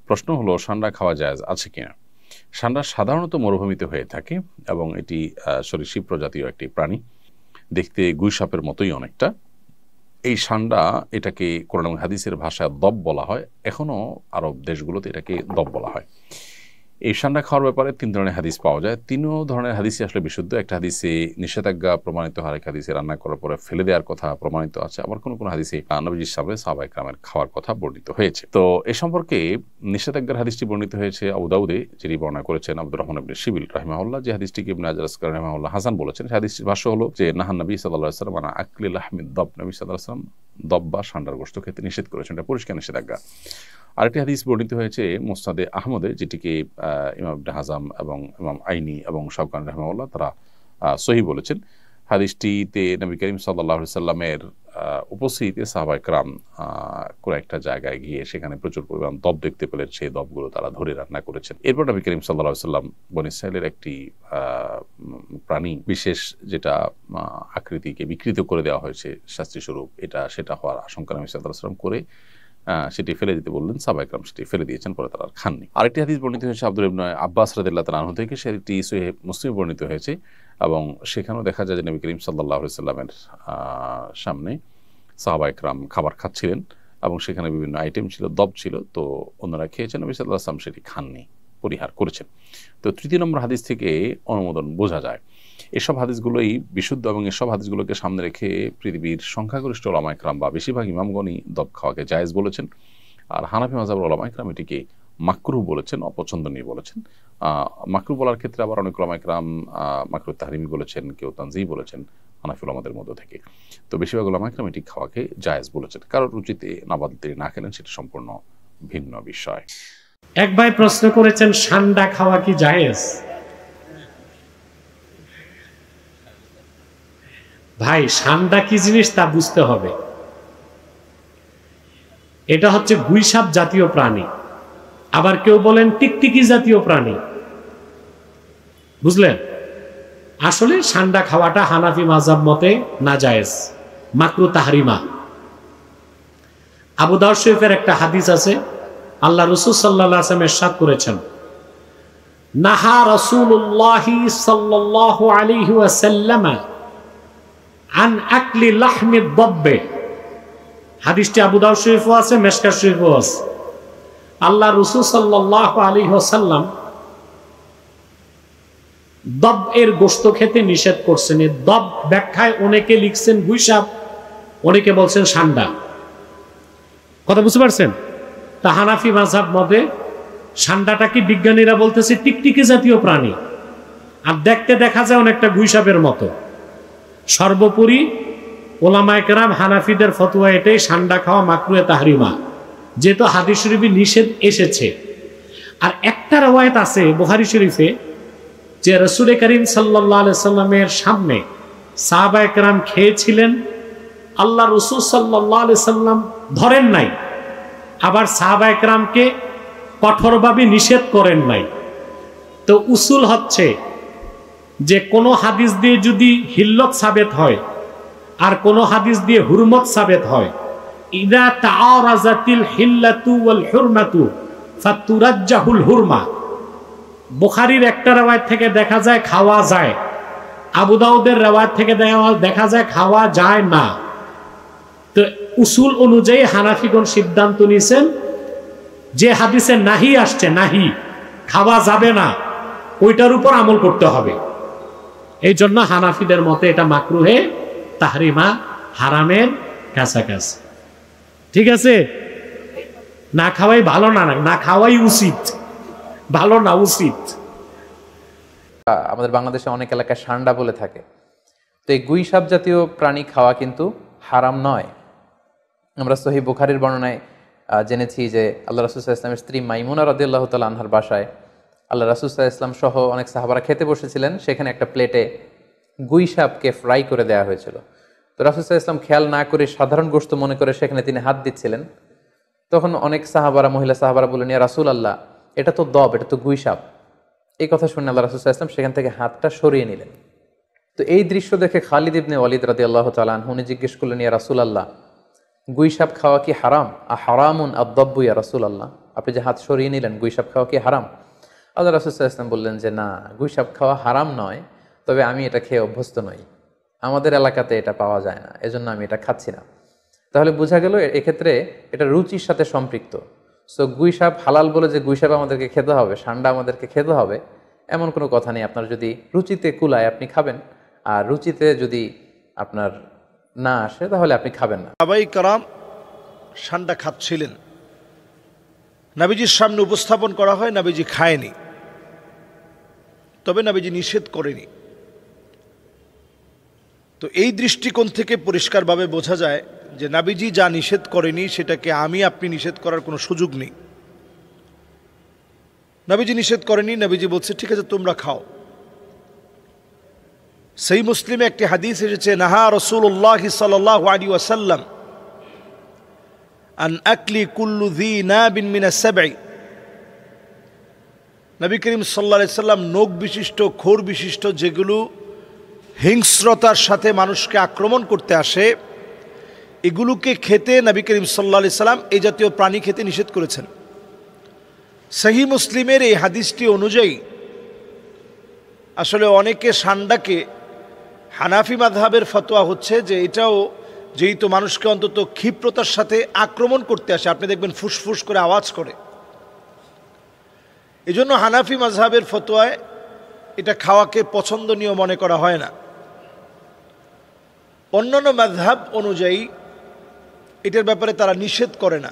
প্রশ্ন হলো সান্ডা খাওয়া জায়েজ আছে কিনা। সান্ডা সাধারণত মরুভূমিতে হয়ে থাকে এবং এটি সরীসৃপ প্রজাতীয় একটি প্রাণী, দেখতে গুই সাপের মতোই অনেকটা। এই সান্ডা, এটাকে কোরআন এবং হাদিসের ভাষায় দব বলা হয়, এখনও আরব দেশগুলোতে এটাকে দব বলা হয়। এই সান্ডা খাওয়ার ব্যাপারে 3 ধরনের হাদিস পাওয়া যায়। 3 ধরনের হাদিসই আসলে বিশুদ্ধ। একটা হাদিসে নিষেধাজ্ঞা প্রমাণিত হয়, এক হাদিসে রান্না করার পরে ফেলে দেওয়ার কথা প্রমাণিত আছে, আবার কোনো কোনো হাদিসে নবীজির সামনে সাহাবায়ে কেরামের খাওয়ার কথা বর্ণিত হয়েছে। তো এ সম্পর্কে নিষেধাজ্ঞার হাদিসটি বর্ণিত হয়েছে আবু দাউদে, যিনি বর্ণনা করেছেন আব্দুর রহমান ইবনে শিবিল রাহিমাহুল্লাহ, যে হাদিসটিকে ইবনে হাজার আসকালানি রাহিমাহুল্লাহ হাসান বলেছেন। সেই হাদিসটির ভাষ্য হলো যে নাহান নবী সাল্লাল্লাহু আলাইহি ওয়াসাল্লাম আন আকলি লাহমিদ দব, নবী সাল্লাল্লাহু আলাইহি ওয়াসাল্লাম দব বা সান্ডার গোশত খেতে নিষেধ করেছেন। এটা পরিষ্কার নিষেধাজ্ঞা। আরেকটি হাদিস বর্ণিত হয়েছে মুসনাদে আহমদে, যেটিকে ইমাম ইবনে হাজাম এবং ইমাম আইনি এবং শাওকানি রাহিমাহুল্লাহ তারা সহিহ বলেছেন। হাদিসটিতে নবী করিম সাল্লাল্লাহু আলাইহি সাল্লামের উপস্থিতিতে সাহাবায়ে কেরাম কোনো একটা জায়গায় গিয়ে সেখানে প্রচুর পরিমাণ দব দেখতে পেলেন। সেই দবগুলো তারা ধরে রান্না করেছেন। এরপর নবী করিম সাল্লাল্লাহু আলাইহি সাল্লাম বনী ইসরাঈলের একটি প্রাণী বিশেষ, যেটা আকৃতিকে বিকৃত করে দেওয়া হয়েছে শাস্তিস্বরূপ, সেটা হওয়ার আশঙ্কা নবী সাল্লাল্লাহু আলাইহি সাল্লাম করে সেটি ফেলে দিতে বললেন। সাহাবায়ে কেরাম সেটি ফেলে দিয়েছেন, পরে তারা আর খাননি। আরেকটি হাদিস বর্ণিত হয়েছে আব্দুল্লাহ ইবনে আব্বাস রাদিয়াল্লাহু তাআলা আনহু থেকে, সেটি সহিহ মুসলিমে বর্ণিত হয়েছে এবং সেখানেও দেখা যায় যে নবী করিম সাল্লাল্লাহু আলাইহি সাল্লামের সামনে সাহাবায়ে কেরাম খাবার খাচ্ছিলেন এবং সেখানে বিভিন্ন আইটেম ছিল, দব ছিল। তো অন্যরা খেয়েছেন, নবী সাল্লাল্লাহু আলাইহি সাল্লাম সেটি খাননি, পরিহার করেছেন। তো 3 নম্বর হাদিস থেকে অনুমোদন বোঝা যায় এসব হাদিসগুলোই বিশুদ্ধ এবং এসব হাদিসগুলোকে সামনে রেখে পৃথিবীর সংখ্যাগরিষ্ঠ ওলামায়ে কেরাম বা বেশিরভাগ ইমামগণই দব খাওয়াকে জায়েজ বলেছেন। আর হানাফি মাযহাবের ওলামায়ে কেরাম এটিকে মাকরুহ বলেছেন, অপছন্দনীয় বলেছেন। মাকরুহ বলার ক্ষেত্রে আবার অনেক ওলামায়ে কেরাম মাকরুহ তাহরিমি বলেছেন, কেউ তানজিহ বলেছেন হানাফি ওলামাদের মধ্য থেকে। তো বেশিরভাগ ওলামায়ে কেরাম এটি খাওয়াকে জায়েজ বলেছেন। কারোর রুচিতে নাবাদ তিনি না খেলেন, সেটা সম্পূর্ণ ভিন্ন বিষয়। এক ভাই প্রশ্ন করেছেন, সান্ডা খাওয়া কি জায়েজ? ভাই, সান্ডা কি জিনিস তা বুঝতে হবে। এটা হচ্ছে গুইসাপ জাতীয় প্রাণী, আবার কেউ বলেন টিকটিকি জাতীয় প্রাণী, বুঝলেন? আসলে সান্ডা খাওয়াটা হানাফি মাযহাব মতে নাজায়েজ, মাকরুহ তাহরিমা। আবু দাউদ শরীফের একটা হাদিস আছে, আল্লাহ রাসূল সাল্লাল্লাহু আলাইহি ওয়াসাল্লাম ইরশাদ করেছেন, নাহা রাসূলুল্লাহি সাল্লাল্লাহু আলাইহি ওয়াসাল্লাম আন আকলি লাহমি দব্বে। হাদিসটি আবু দাউদ শরীফও আছে, মিশকাত শরীফও আছে। আল্লাহ রাসূল সাল্লাল্লাহু আলাইহি ওয়াসাল্লাম দব এর গোশত খেতে নিষেধ করছেন। এই দব ব্যাখ্যায় অনেকে লিখছেন গুইসাপ, অনেকে বলছেন সান্ডা। কথা বুঝতে পারছেন? তা হানাফি মাযহাব মতে সান্ডাটা কি বিজ্ঞানীরা বলতেছে টিকটিকি জাতীয় প্রাণী, আর দেখতে দেখা যায় অনেকটা গুইসাপের মতো। সর্বোপরি ওলামায়ে কেরাম হানাফিদের ফতোয়া এটাই, সান্ডা খাওয়া মাকরুহে তাহরিমা, যেহেতু হাদিস শরীফে নিষেধ এসেছে। আর একটা রওয়ায়াত আছে বুখারী শরীফে যে রাসূল করিম সাল্লাল্লাহু আলাইহি সাল্লামের সামনে সাহাবায়ে কেরাম খেয়েছিলেন, আল্লাহ রাসূল সাল্লাল্লাহু আলাইহি সাল্লাম ধরেন নাই, আবার সাহাবায়ে কেরামকে কঠোরভাবে নিষেধ করেন নাই। তো উসুল হচ্ছে যে কোনো হাদিস দিয়ে যদি হিল্লত সাবেত হয় আর কোনো হাদিস দিয়ে হুরমত সাবেত হয়, ইদা তাআরাজাতিল হিল্লাতু ওয়াল হুরমাতু ফাতুরাজ্জাহুল হুরমা। বুখারীর একটা রওয়ায়াত থেকে দেখা যায় খাওয়া যায়, আবু দাউদের রওয়ায়াত থেকে দেখা যায় খাওয়া যায় না। তো উসুল অনুযায়ী হানাফিগণ সিদ্ধান্ত নিয়েছেন যে হাদিসে নাহি আসছে, নাহি খাওয়া যাবে না, ওইটার উপর আমল করতে হবে। এই জন্য হানাফিদের মতে এটা মাকরুহে তাহরিমা, হারামের কাছাকাছি। ঠিক আছে? না খাওয়াই ভালো না, না খাওয়াই উচিত, ভালো না, উচিত। আমাদের বাংলাদেশে অনেক এলাকায় সান্ডা বলে থাকে। তো এই গুইসাপ জাতীয় প্রাণী খাওয়া কিন্তু হারাম নয়। আমরা সহিহ বুখারীর বর্ণনায় জেনেছি যে আল্লাহ রাসূল সাল্লাল্লাহু আলাইহি ওয়াসাল্লামের স্ত্রী মাইমুনা রাদিয়াল্লাহু তাআলা আনহার বাসায় আল্লাহ রাসূল সাল্লাল্লাহু আলাইহি ওয়াসাল্লাম সহ অনেক সাহাবারা খেতে বসেছিলেন। সেখানে একটা প্লেটে গুইসাপকে ফ্রাই করে দেওয়া হয়েছিল। তো রাসূল সাল্লাল্লাহু আলাইহি ওয়াসাল্লাম খেয়াল না করে সাধারণ গোশত মনে করে সেখানে তিনি হাত দিচ্ছিলেন। তখন অনেক সাহাবারা, মহিলা সাহাবারা বললেন, ইয়া রাসূলুল্লাহ, এটা তো দব, এটা তো গুইসাপ। এই কথা শুনে আল্লাহ রাসূল সাল্লাল্লাহু আলাইহি ওয়াসাল্লাম সেখান থেকে হাতটা সরিয়ে নিলেন। তো এই দৃশ্য দেখে খালিদ ইবনে ওয়ালিদ রাদিয়াল্লাহু তাআলা আনহু জিজ্ঞেস করলেন, ইয়া রাসূলুল্লাহ, গুইসাপ খাওয়া কি হারাম? হারামুন আদ-দাব্বু ইয়া রাসূলুল্লাহ, আপনি যে হাত সরিয়ে নিলেন, গুইসাপ খাওয়া কি হারাম? আল্লাহ রাসূল সাল্লাল্লাহু আলাইহি ওয়াসাল্লাম বললেন যে না, গুইসাপ খাওয়া হারাম নয়, তবে আমি এটা খেয়ে অভ্যস্ত নই, আমাদের এলাকাতে এটা পাওয়া যায় না, এজন্য আমি এটা খাচ্ছি না। তাহলে বোঝা গেল এক্ষেত্রে এটা রুচির সাথে সম্পৃক্ত। সো গুইসাপ হালাল বলে যে গুইসাপ আমাদেরকে খেতে হবে, সান্ডা আমাদেরকে খেতে হবে, এমন কোনো কথা নেই। আপনার যদি রুচিতে কুলায় আপনি খাবেন, আর রুচিতে যদি আপনার না আসে তাহলে আপনি খাবেন না। সাহাবায়ে কেরাম সান্ডা খাচ্ছিলেন, নবীজির সামনে উপস্থাপন করা হয়, নবীজি খায়নি, তবে নবীজি নিষেধ করেনি। তো এই দৃষ্টিকোণ থেকে পরিষ্কারভাবে বোঝা যায় যে নবীজি যা নিষেধ করেনি সেটাকে আমি আপনি নিষেধ করার কোনো সুযোগ নেই। নবীজি নিষেধ করেনি, নবীজি বলছে ঠিক আছে তোমরা খাও। সহিহ মুসলিমে একটি হাদিস এসেছে, নাহা রাসূলুল্লাহ সাল্লাল্লাহু আলাইহি ওয়াসাল্লাম আন আকলি কুল্লু যী নাবিন মিনাস সাবঈ। নবী করিম সাল্লাল্লাহু আলাইহি সাল্লাম নখ বিশিষ্ট, খোর বিশিষ্ট যেগুলো হিংস্রতার সাথে মানুষকে আক্রমণ করতে আসে, এগুলোকে খেতে নবী করিম সাল্লাল্লাহু আলাইহি সাল্লাম এই জাতীয় প্রাণী খেতে নিষেধ করেছেন। সহিহ মুসলিমের এই হাদিসটি অনুযায়ী আসলে অনেকে সান্ডাকে, হানাফি মাযহাবের ফতোয়া হচ্ছে যে এটাও যেহেতু মানুষকে অন্তত ক্ষিপ্রতার সাথে আক্রমণ করতে আসে, আপনি দেখবেন ফুসফুস করে আওয়াজ করে, এজন্য হানাফি মাযহাবের ফতোয়ায় এটা খাওয়াকে পছন্দনীয় মনে করা হয় না। অন্যান্য মাযহাব অনুযায়ী এটার ব্যাপারে তারা নিষেধ করে না।